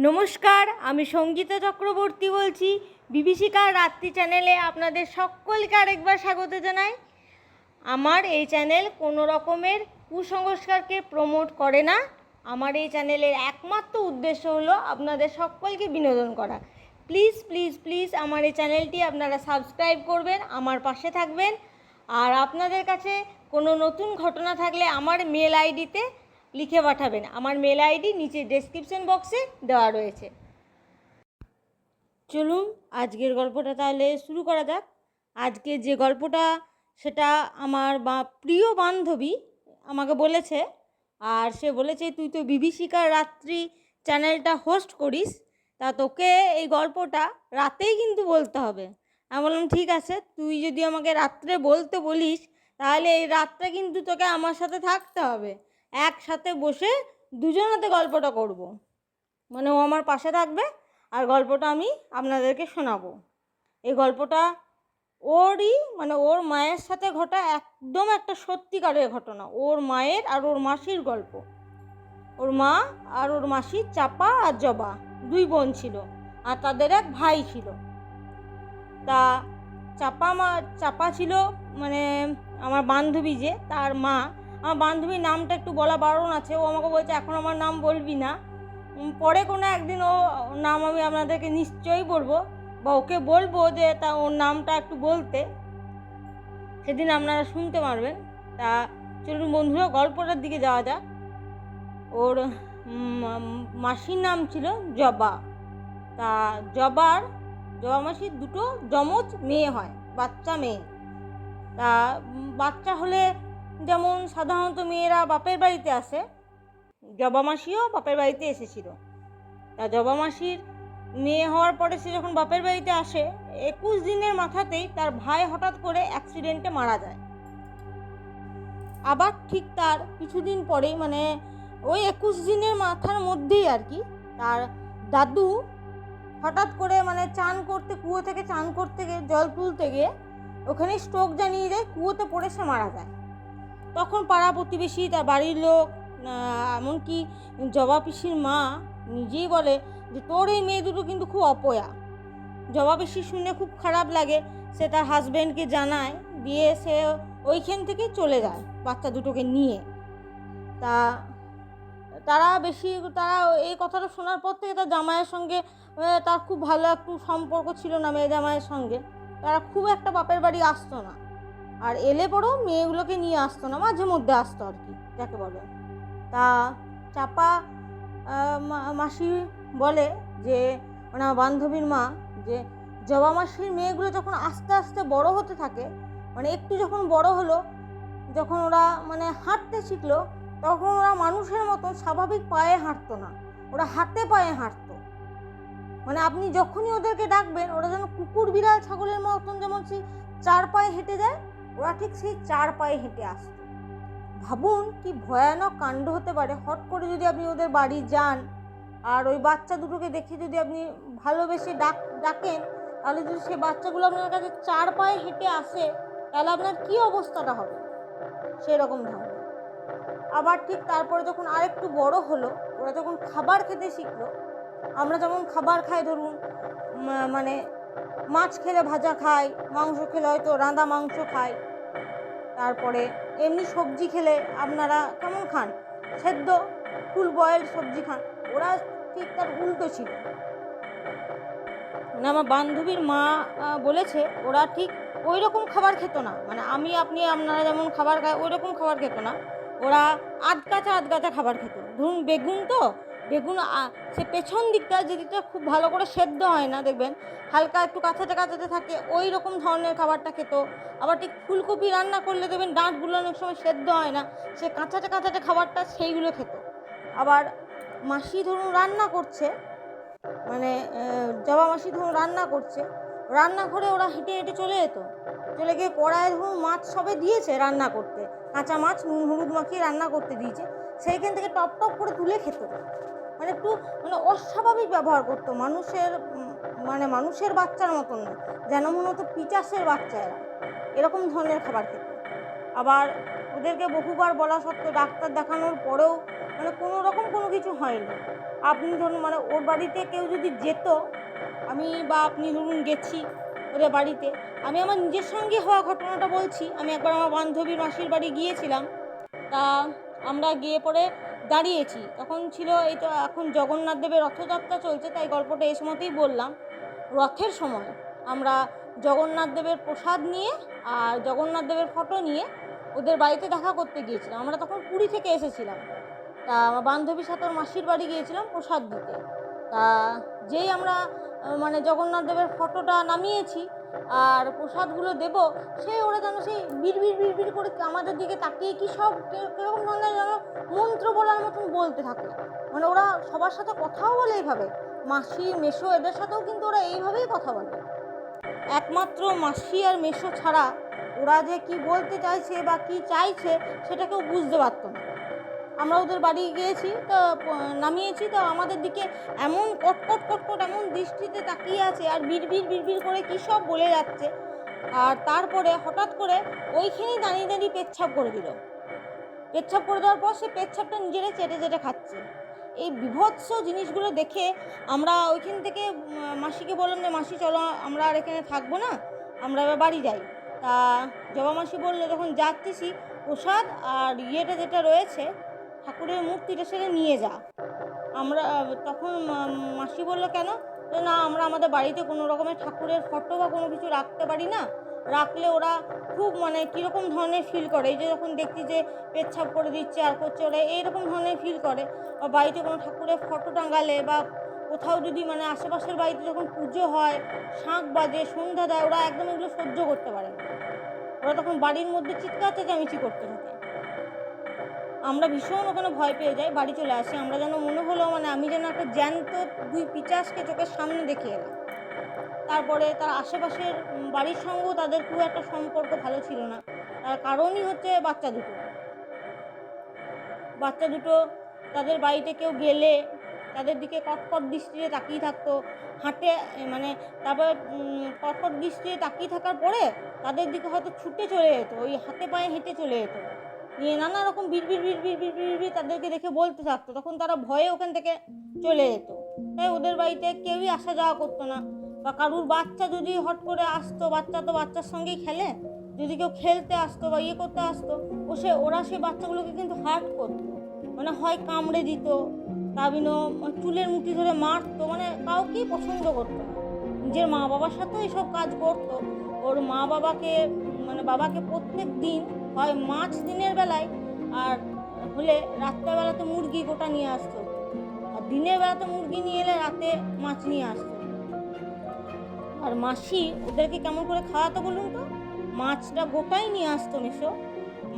নমস্কার, আমি সঙ্গীতা চক্রবর্তী বলছি। বিভীষিকার রাত্রি চ্যানেলে আপনাদের সকলকে আরেকবার স্বাগত জানাই। আমার এই চ্যানেল কোনো রকমের কুসংস্কারকে প্রমোট করে না। আমার এই চ্যানেলের একমাত্র উদ্দেশ্য হলো আপনাদের সকলকে বিনোদন করা। প্লিজ প্লিজ প্লিজ আমার এই চ্যানেলটি আপনারা সাবস্ক্রাইব করবেন, আমার পাশে থাকবেন। আর আপনাদের কাছে কোনো নতুন ঘটনা থাকলে আমার মেল আইডিতে লিখে পাঠাবেন। আমার মেল আইডি নিচে ডেসক্রিপশন বক্সে দেওয়া রয়েছে। চলুন আজকের গল্পটা তাহলে শুরু করা যাক। আজকে যে গল্পটা সেটা আমার প্রিয় বান্ধবী আমাকে বলেছে, আর সে বলেছে তুই তো বিভীষিকার রাত্রি চ্যানেলটা হোস্ট করিস, তা তোকে এই গল্পটা রাতেই কিন্তু বলতে হবে। আমি বললাম ঠিক আছে, তুই যদি আমাকে রাত্রে বলতে বলিস তাহলে এই রাতটা কিন্তু তোকে আমার সাথে থাকতে হবে। একসাথে বসে দুজনাতে গল্পটা করব, মানে ও আমার পাশে থাকবে আর গল্পটা আমি আপনাদেরকে শোনাবো। এই গল্পটা ওরই মানে ওর মায়ের সাথে ঘটা একদম একটা সত্যিকারের ঘটনা। ওর মায়ের আর ওর মাসির গল্প। ওর মা আর ওর মাসি চাপা আর জবা দুই বোন ছিল, আর তাদের এক ভাই ছিল। তা চাপা ছিল মানে আমার বান্ধবী যে তার মা। আমার বান্ধবীর নামটা একটু বলা বারণ আছে, ও আমাকে বলছে এখন আমার নাম বলবি না, পরে কোনো একদিন ও নাম আমি আপনাদেরকে নিশ্চয়ই বলবো, বা ওকে বলবো যে তা ওর নামটা একটু বলতে, সেদিন আপনারা শুনতে পারবেন। তা চলুন বন্ধুরা গল্পটার দিকে যাওয়া যাক। ওর মাসির নাম ছিল জবা। তা জবা মাসির দুটো যমজ মেয়ে হয়, বাচ্চা মেয়ে। তা বাচ্চা হলে যেমন সাধারণত মেয়েরা বাপের বাড়িতে আসে, জবা মাসিও বাপের বাড়িতে এসেছিল। তা জবা মাসির মেয়ে হওয়ার পরে সে যখন বাপের বাড়িতে আসে 21 দিনের মাথাতেই তার ভাই হঠাৎ করে অ্যাক্সিডেন্টে মারা যায়। আবার ঠিক তার কিছুদিন পরেই মানে ওই 21 দিনের মাথার মধ্যেই আর কি তার দাদু হঠাৎ করে মানে কুয়ো থেকে চান করতে গিয়ে জল তুলতে গিয়ে ওখানে স্ট্রোক জানিয়ে দেয়, কুয়োতে পড়ে সে মারা যায়। তখন পাড়া প্রতিবেশী, তার বাড়ির লোক, এমনকি জবা পিসির মা নিজেই বলে যে তোর এই মেয়ে দুটো কিন্তু খুব অপয়া। জবা পিসি শুনে খুব খারাপ লাগে, সে তার হাজব্যান্ডকে জানায়, দিয়ে সে ওইখান থেকে চলে যায় বাচ্চা দুটোকে নিয়ে। তারা এই কথাটা শোনার পর থেকে তার জামাইয়ের সঙ্গে তার খুব ভালো একটু সম্পর্ক ছিল না মেয়ে জামাইয়ের সঙ্গে। তারা খুব একটা বাপের বাড়ি আসতো না, আর এলে পরেও মেয়েগুলোকে নিয়ে আসতো না, মাঝে মধ্যে আসতো আর কি যাকে বলে। তা চাপা মাসি বলে যে মানে আমার বান্ধবীর মা, যে জবা মাসির মেয়েগুলো যখন আস্তে আস্তে বড় হতে থাকে, মানে একটু যখন বড় হলো, যখন ওরা মানে হাঁটতে শিখলো, তখন ওরা মানুষের মতো স্বাভাবিক পায়ে হাঁটতো না, ওরা হাতে পায়ে হাঁটতো। মানে আপনি যখনই ওদেরকে ডাকবেন ওরা যেন কুকুর বিড়াল ছাগলের মতন যেমন সেই 4 পায়ে হেঁটে যায়, ওরা ঠিক সেই 4 পায়ে হেঁটে আসতো। ভাবুন কি ভয়ানক কাণ্ড হতে পারে। হট করে যদি আপনি ওদের বাড়ি যান আর ওই বাচ্চা দুটোকে দেখে যদি আপনি ভালোবেসে ডাকেন, তাহলে যদি সেই বাচ্চাগুলো আপনার কাছে 4 পায়ে হেঁটে আসে, তাহলে আপনার কী অবস্থাটা হবে সেরকম ধরনের। আবার ঠিক তারপরে যখন আরেকটু বড় হলো, ওরা যখন খাবার খেতে শিখলো, আমরা যেমন খাবার খাই, ধরুন মানে মাছ খেলে ভাজা খাই, মাংস খেলে হয়তো রাঁধা মাংস খাই, তারপরে এমনি সবজি খেলে আপনারা কেমন খান, সেদ্ধ ফুল বয়েল সবজি খান, ওরা ঠিক তার উল্টো ছিল। মানে আমার বান্ধবীর মা বলেছে ওরা ঠিক ওই রকম খাবার খেত না, মানে আপনারা যেমন খাবার খায় ওই রকম খাবার খেত না। ওরা আধগাছা খাবার খেত। ধরুন বেগুন সে পেছন দিকটা যেদিকটা খুব ভালো করে সেদ্ধ হয় না, দেখবেন হালকা একটু কাঁচাতে থাকে, ওই রকম ধরনের খাবারটা খেত। আবার ঠিক ফুলকপি রান্না করলে দেখবেন ডাঁটগুলো অনেক সময় সেদ্ধ হয় না, সে কাঁচাটে খাবারটা সেইগুলো খেত। আবার মাসি ধরুন রান্না করছে, মানে জবা মাসি ধরুন রান্নাঘরে ওরা হেঁটে হেঁটে চলে গিয়ে কড়াইয়ে ধরুন মাছ সবে দিয়েছে রান্না করতে, কাঁচা মাছ নুন হলুদ মাখিয়ে রান্না করতে দিয়েছে, সেইখান থেকে টপ টপ করে তুলে খেত। মানে একটু মানে অস্বাভাবিক ব্যবহার করতো, মানুষের বাচ্চার মতন না, যেন মনে হতো পিচাসের বাচ্চা এরকম ধরনের খাবার খেত। আবার ওদেরকে বহুবার বলা সত্ত্বেও ডাক্তার দেখানোর পরেও মানে কোনো রকম কোনো কিছু হয়নি। আপনি ধরুন মানে ওর বাড়িতে কেউ যদি যেত, আমি বা আপনি ধরুন গেছি ওদের বাড়িতে, আমি আমার নিজের সঙ্গে হওয়া ঘটনাটা বলছি। আমি একবার আমার বান্ধবীর মাসির বাড়ি গিয়েছিলাম। তা আমরা গিয়ে পরে দাঁড়িয়েছি, তখন ছিল এই তো এখন জগন্নাথ দেবের রথযাত্রা চলছে, তাই গল্পটা এই সময়তেই বললাম। রথের সময় আমরা জগন্নাথ দেবের প্রসাদ নিয়ে আর জগন্নাথ দেবের ফটো নিয়ে ওদের বাড়িতে দেখা করতে গিয়েছিলাম। আমরা তখন পুরী থেকে এসেছিলাম। তা আমার বান্ধবীর সাথে ওর মাসির বাড়ি গিয়েছিলাম প্রসাদ দিতে। তা যেই আমরা মানে জগন্নাথ দেবের ফটোটা নামিয়েছি আর প্রসাদগুলো দেব, সেই ওরা যেন সেই বিড়বিড় বিড়বিড় করে আমাদের দিকে তাকিয়ে কী সব কীরকম ধরনের যেন মন্ত্র বলার মতন বলতে থাকে। মানে ওরা সবার সাথে কথাও বলে এইভাবে, মাসি মেসো এদের সাথেও কিন্তু ওরা এইভাবেই কথা বলে। একমাত্র মাসি আর মেসো ছাড়া ওরা যে কি বলতে চাইছে বা কি চাইছে সেটা কেউ বুঝতে পারতো না। আমরা ওদের বাড়ি গিয়েছি, তো নামিয়েছি, তো আমাদের দিকে এমন কটকট কটকট এমন দৃষ্টিতে তাকিয়ে আছে আর বিড়বিড় বিড়বিড় করে কী সব বলে যাচ্ছে। আর তারপরে হঠাৎ করে ওইখানেই দাঁড়িয়ে দাঁড়িয়ে পেচ্ছাপ করে দিল। পেচ্ছাপ করে দেওয়ার পর সে পেচ্ছাপটা নিজেরাই চেটে চেটে খাচ্ছে। এই বীভৎস জিনিসগুলো দেখে আমরা ওইখান থেকে মাসিকে বললাম যে মাসি চলো আমরা আর এখানে থাকবো না, আমরা এবার বাড়ি যাই। তা জবা মাসি বললো যখন যাচ্ছি প্রসাদ আর ইয়েটা যেটা রয়েছে ঠাকুরের মূর্তিটা সেটা নিয়ে যা। আমরা তখন মাসি বললো কেন? না আমরা আমাদের বাড়িতে কোনো রকমের ঠাকুরের ফটো বা কোনো কিছু রাখতে পারি না, রাখলে ওরা খুব মানে কীরকম ধরনের ফিল করে, এই যে যখন দেখছি যে পেচ্ছাপ করে দিচ্ছে আর করছে ওরা এইরকম ধরনের ফিল করে। বা বাড়িতে কোনো ঠাকুরের ফটো টাঙালে বা কোথাও যদি মানে আশেপাশের বাড়িতে যখন পুজো হয়, শাঁখ বাজে, সন্ধ্যা দেয়, ওরা একদম এগুলো সহ্য করতে পারে না। ওরা তখন বাড়ির মধ্যে চিৎকার চেঁচামেচি করতে থাকে। আমরা ভীষণ ওখানে ভয় পেয়ে যাই, বাড়ি চলে আসি। আমরা যেন মনে হলো মানে আমি যেন একটা জ্যান্ত দুই পিচাসকে চোখের সামনে দেখে এলাম। তারপরে তার আশেপাশের বাড়ির সঙ্গেও তাদের খুব একটা সম্পর্ক ভালো ছিল না। তার কারণই হচ্ছে বাচ্চা দুটো তাদের বাড়িতে কেউ গেলে তাদের দিকে কটকট দৃষ্টিতে তাকিয়ে থাকতো। হাঁটে মানে তারপর কটকট দৃষ্টিতে তাকিয়ে থাকার পরে তাদের দিকে হয়তো ছুটে চলে যেত, ওই হাতে পায়ে হেঁটে চলে যেত, নিয়ে নানা রকম বিড়বিড় বিড়বিড় বিড়বিড় বিড়বিড় তাদেরকে দেখে বলতে থাকতো। তখন তারা ভয়ে ওখান থেকে চলে যেত। তাই ওদের বাড়িতে কেউই আসা যাওয়া করতো না। বা কারুর বাচ্চা যদি হট করে আসতো, বাচ্চা তো বাচ্চার সঙ্গেই খেলে, যদি কেউ খেলতে আসতো বা ইয়ে করতে আসতো, ওরা সেই বাচ্চাগুলোকে কিন্তু হার্ট করতো, মানে হয় কামড়ে দিত, তাবিনো চুলের মুঠি ধরে মারতো, মানে কাউকেই পছন্দ করতো না। নিজের মা বাবার সাথেও এইসব কাজ করতো। ওর মা বাবাকে মানে বাবাকে প্রত্যেক দিন হয় মাছ দিনের বেলায় আর হলে রাত্রেবেলাতে মুরগি গোটা নিয়ে আসতো, আর দিনের বেলাতে মুরগি নিয়ে এলে রাতে মাছ নিয়ে আসতো। আর মাসি ওদেরকে কেমন করে খাওয়াতো বলুন তো? মাছটা গোটাই নিয়ে আসতো মেশো।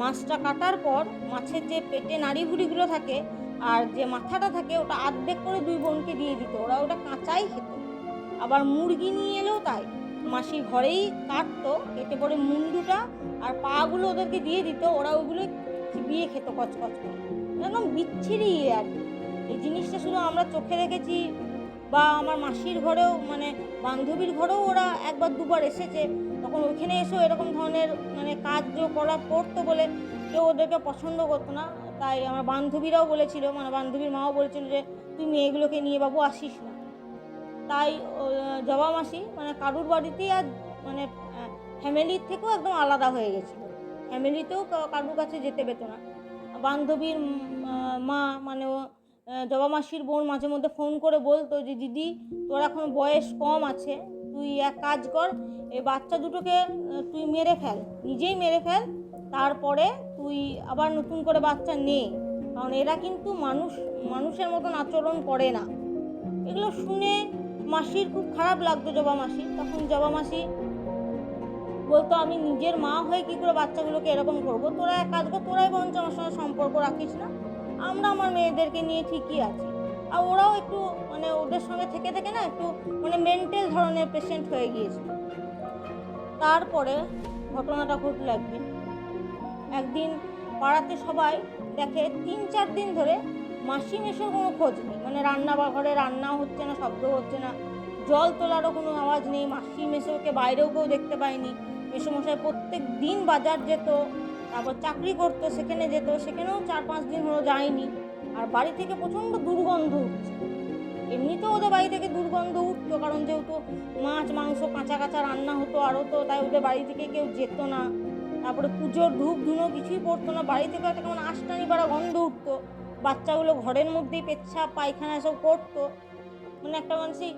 মাছটা কাটার পর মাছের যে পেটে নাড়ি ভুড়িগুলো থাকে আর যে মাথাটা থাকে ওটা আর্ধেক করে দুই বোনকে দিয়ে দিত, ওরা ওটা কাঁচাই খেত। আবার মুরগি নিয়ে এলেও তাই, মাসি ঘরেই কাটতো, কেটে পরে মুন্ডুটা আর পাগুলো ওদেরকে দিয়ে দিত, ওরা ওইগুলো চিবিয়ে খেত কচকচ করে। একদম বিচ্ছিরি আর কি। এই জিনিসটা শুধু আমরা চোখে দেখেছি বা আমার মাসির ঘরেও মানে বান্ধবীর ঘরেও ওরা একবার দুবার এসেছে, তখন ওইখানে এসেও এরকম ধরনের মানে করতো বলে কেউ ওদেরকে পছন্দ করতো না। তাই আমার বান্ধবীরাও বলেছিল, মানে বান্ধবীর মাও বলেছিল যে তুই মেয়েগুলোকে নিয়ে বাবু আসিস না। তাই জবা মাসি মানে কারুর বাড়িতেই আর মানে ফ্যামিলির থেকেও একদম আলাদা হয়ে গেছিলো। ফ্যামিলিতেও কারুর কাছে যেতে পেত না। বান্ধবীর মা মানে জবা মাসির বোন মাঝে মধ্যে ফোন করে বলতো যে দিদি তোর এখন বয়স কম আছে, তুই এক কাজ কর, এই বাচ্চা দুটোকে তুই মেরে ফেল, নিজেই মেরে ফেল, তারপরে তুই আবার নতুন করে বাচ্চা নে, কারণ এরা কিন্তু মানুষের মতন আচরণ করে না। এগুলো শুনে মাসির খুব খারাপ লাগতো জবা মাসির। তখন জবা মাসি বলতো আমি নিজের মা হয়ে কী করে বাচ্চাগুলোকে এরকম করবো, তোরা এক কাজ কর, তোরাই বরঞ্চ আমার সঙ্গে সম্পর্ক রাখিস না, আমরা আমার মেয়েদেরকে নিয়ে ঠিকই আছি। আর ওরাও একটু মানে ওদের সঙ্গে থেকে থেকে না একটু মানে মেন্টাল ধরনের পেশেন্ট হয়ে গিয়েছিল। তারপরে ঘটনাটা ঘটল একদিন পাড়াতে সবাই দেখে 3-4 দিন ধরে মাসি মেশোর কোনো খোঁজ নেই, মানে ঘরে রান্নাও হচ্ছে না, শব্দ হচ্ছে না, জল তোলারও কোনো আওয়াজ নেই। মাসি মেশোকে বাইরেও কেউ দেখতে পায়নি। মেশোমশাই প্রত্যেক দিন বাজার যেত, তারপর চাকরি করতো, সেখানে যেত, সেখানেও 4-5 দিন হলো যায়নি। আর বাড়ি থেকে প্রচণ্ড দুর্গন্ধ উঠছে। এমনিতেও ওদের বাড়ি থেকে দুর্গন্ধ উঠতো, কারণ যেহেতু মাছ মাংস কাঁচা কাঁচা রান্না হতো আর হতো, তাই ওদের বাড়ি থেকে কেউ যেত না। তারপরে পুজোর ধূপ ধুনো কিছুই পড়তো না, বাড়ি থেকে একটা কেমন আষ্টানি বাড়া গন্ধ উঠতো। বাচ্চাগুলো ঘরের মধ্যেই পেচ্ছাপ পায়খানা সব করতো, মানে একটা মানুষই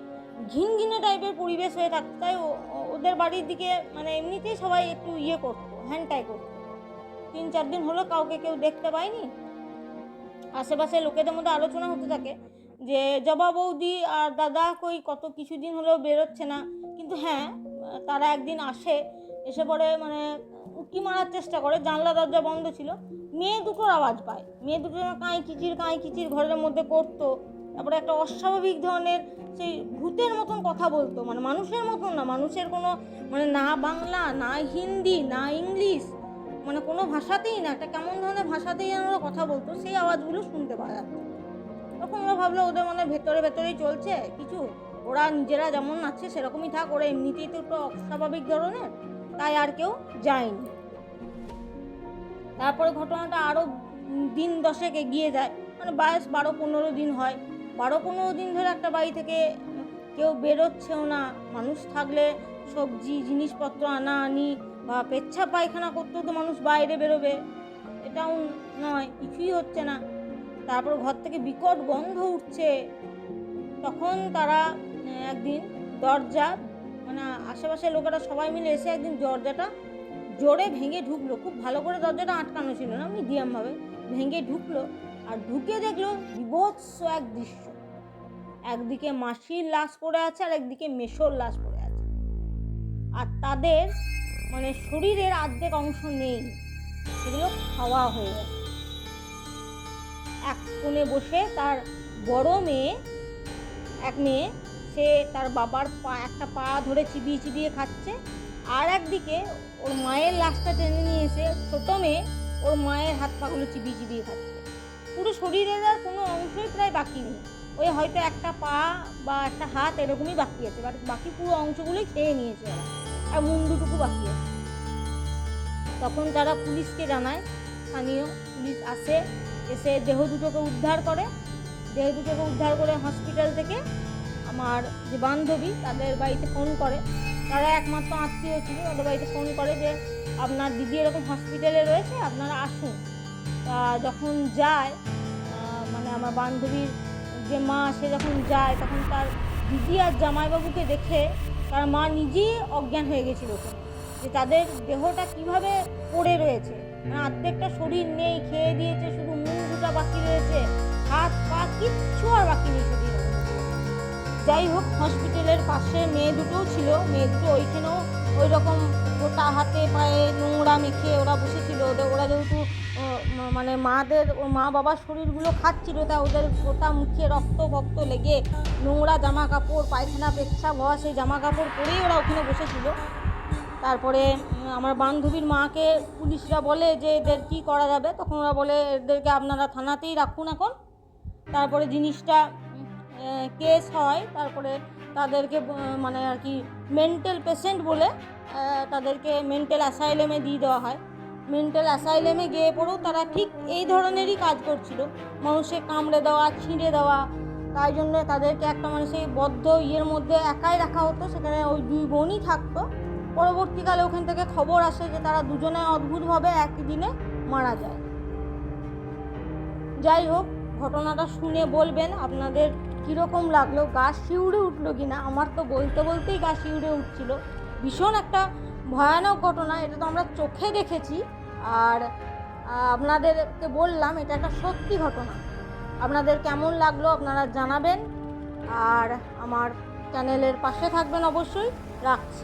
ঘিনঘিনে টাইপের পরিবেশ হয়ে থাকতো। তাই ওদের বাড়ির দিকে মানে এমনিতেই সবাই একটু করতো, হ্যান্ডটাই করতো। 3-4 দিন হলো কাউকে কেউ দেখতে পায়নি। আশেপাশে লোকেদের মধ্যে আলোচনা হতে থাকে যে জবা বৌদি আর দাদা কই, কত কিছুদিন হলেও বেরোচ্ছে না। কিন্তু হ্যাঁ, তারা একদিন আসে, এসে পরে মানে উঁকি মারার চেষ্টা করে, জানলা দরজা বন্ধ ছিল, মেয়ে দুটোর আওয়াজ পায়, মেয়ে দুটো কাঁই কিচির ঘরের মধ্যে করতো। তারপরে একটা অস্বাভাবিক ধরনের সেই ভূতের মতন কথা বলতো, মানে মানুষের মতন না, মানুষের কোনো মানে না বাংলা না হিন্দি না ইংলিশ, মানে কোনো ভাষাতেই না, একটা কেমন ধরনের ভাষাতেই যেন ওরা কথা বলতো, সেই আওয়াজগুলো শুনতে পাওয়া যাচ্ছে। তখন ওরা ভাবলো ওদের মানে ভেতরেই চলছে কিছু, ওরা নিজেরা যেমন আছে সেরকমই থাক, ওরা এমনিতেই তো একটু অস্বাভাবিক ধরনের, তাই আর কেউ যায়নি। তারপরে ঘটনাটা আরও দিন 10 এগিয়ে যায়, মানে 12-15 দিন হয়। 12-15 দিন ধরে একটা বাড়ি থেকে কেউ বেরোচ্ছেও না। মানুষ থাকলে সবজি জিনিসপত্র আনা আনি বা পেচ্ছাপ পায়খানা করতেও তো মানুষ বাইরে বেরোবে, এটাও নয়, কিছুই হচ্ছে না। তারপর ঘর থেকে বিকট গন্ধ উঠছে। তখন তারা একদিন দরজা, মানে আশেপাশের লোকেরা সবাই মিলে এসে একদিন দরজাটা জোরে ভেঙে ঢুকলো। খুব ভালো করে দরজাটা আটকানো ছিল না, মিডিয়ামভাবে ভেঙে ঢুকলো। আর ঢুকে দেখলো বিভৎস এক দৃশ্য। একদিকে মাসির লাশ পড়ে আছে আর একদিকে মেশোর লাশ পড়ে আছে। আর তাদের মানে শরীরের অর্ধেক অংশ নেই, সেগুলো খাওয়া হয়ে গেছে। এক কোণে বসে তার বড় মেয়ে, এক মেয়ে, সে তার বাবার একটা পা ধরে চিবিয়ে খাচ্ছে। আর একদিকে ওর মায়ের লাশটা টেনে নিয়ে এসে ছোটো মেয়ে ওর মায়ের হাত পাগুলো চিবিয়ে খাচ্ছে। পুরো শরীরের আর কোনো অংশই প্রায় বাকি নেই, ওই হয়তো একটা পা বা একটা হাত এরকমই বাকি আছে, বাকি পুরো অংশগুলোই খেয়ে নিয়েছে ওরা, আর মুন্ডুটুকু বাকি আছে। তখন তারা পুলিশকে জানায়, স্থানীয় পুলিশ এসে দেহ দুটোকে উদ্ধার করে হসপিটাল থেকে আমার যে বান্ধবী তাদের বাড়িতে ফোন করে, তারা একমাত্র আত্মীয় ছিল, ওদের বাড়িতে ফোন করে যে আপনার দিদি এরকম হসপিটালে রয়েছে, আপনারা আসুন। তা যখন যায়, মানে আমার বান্ধবীর যে মা, সে যখন যায়, তখন তার দিদি আর জামাইবাবুকে দেখে তার মা নিজেই অজ্ঞান হয়ে গেছিল, যে তাদের দেহটা কিভাবে পড়ে রয়েছে, মানে অর্ধেকটা শরীর নেই, খেয়ে দিয়েছে, শুধু মুখ দুটা বাকি রয়েছে, হাত পা কিচ্ছু আর বাকি নেই শরীর। যাই হোক, হসপিটালের পাশে মেয়ে দুটোও ছিল, মেয়ে দুটো ওইখানেও ওই রকম গোটা হাতে পায়ে নোংরা মেখে ওরা বসেছিল। ওরা যেহেতু মানে মা বাবার শরীরগুলো খাচ্ছিল, তা ওদের গোটা মুখে রক্ত লেগে নোংরা জামা কাপড়, পায়খানা পেচ্ছাপ হওয়া সেই জামা কাপড় পরেই ওরা ওখানে বসেছিল। তারপরে আমার বান্ধবীর মাকে পুলিশরা বলে যে এদের কী করা যাবে, তখন ওরা বলে এদেরকে আপনারা থানাতেই রাখুন এখন। তারপরে জিনিসটা কেস হয়, তারপরে তাদেরকে মানে আর কি মেন্টাল পেশেন্ট বলে তাদেরকে মেন্টাল অ্যাসাইলেমে দিয়ে দেওয়া হয়। মেন্টাল অ্যাসাইলেমে গিয়ে পড়েও তারা ঠিক এই ধরনেরই কাজ করছিল, মানুষকে কামড়ে দেওয়া, ছিঁড়ে দেওয়া। তাই জন্য তাদেরকে একটা মানে সেই বদ্ধ মধ্যে একাই রাখা হতো, সেখানে ওই 2 বোনই থাকতো। পরবর্তীকালে ওখান থেকে খবর আসে যে তারা দুজনে অদ্ভুতভাবে একই দিনে মারা যায়। যাই হোক, ঘটনাটা শুনে বলবেন আপনাদের কীরকম লাগলো, গা শিউরে উঠলো কি না। আমার তো বলতেই গা শিউরে উঠছিল। ভীষণ একটা ভয়ানক ঘটনা, এটা তো আমরা চোখে দেখেছি, আর আপনাদেরকে বললাম এটা একটা সত্যি ঘটনা। আপনাদের কেমন লাগলো আপনারা জানাবেন, আর আমার চ্যানেলের পাশে থাকবেন অবশ্যই। রাখছি।